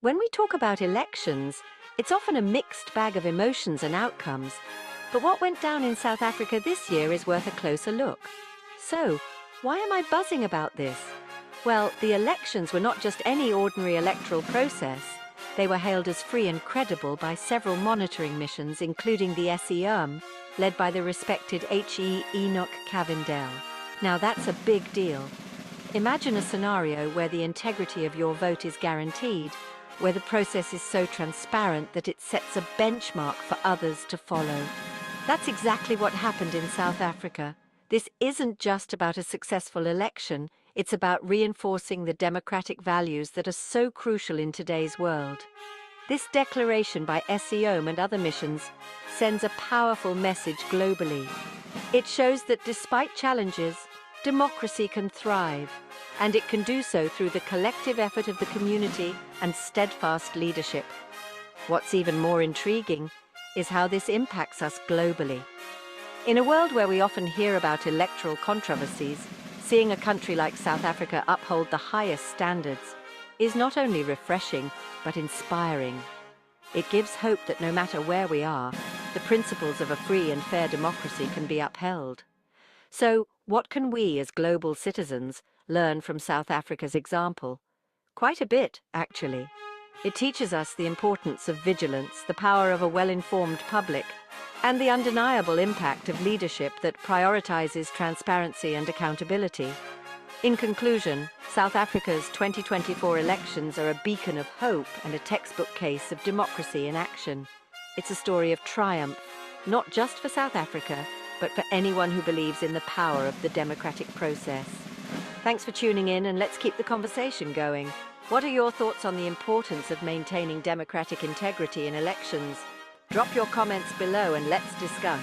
When we talk about elections, it's often a mixed bag of emotions and outcomes. But what went down in South Africa this year is worth a closer look. So, why am I buzzing about this? Well, the elections were not just any ordinary electoral process. They were hailed as free and credible by several monitoring missions, including the SEOM, led by the respected H.E. Enoch Cavendale. Now that's a big deal. Imagine a scenario where the integrity of your vote is guaranteed, where the process is so transparent that it sets a benchmark for others to follow. That's exactly what happened in South Africa. This isn't just about a successful election, it's about reinforcing the democratic values that are so crucial in today's world. This declaration by SEOM and other missions sends a powerful message globally. It shows that despite challenges, democracy can thrive, and it can do so through the collective effort of the community and steadfast leadership. What's even more intriguing is how this impacts us globally. In a world where we often hear about electoral controversies, seeing a country like South Africa uphold the highest standards is not only refreshing, but inspiring. It gives hope that no matter where we are, the principles of a free and fair democracy can be upheld. So, what can we as global citizens learn from South Africa's example? Quite a bit, actually. It teaches us the importance of vigilance, the power of a well-informed public, and the undeniable impact of leadership that prioritizes transparency and accountability. In conclusion, South Africa's 2024 elections are a beacon of hope and a textbook case of democracy in action. It's a story of triumph, not just for South Africa, but for anyone who believes in the power of the democratic process. Thanks for tuning in, and let's keep the conversation going. What are your thoughts on the importance of maintaining democratic integrity in elections? Drop your comments below and let's discuss.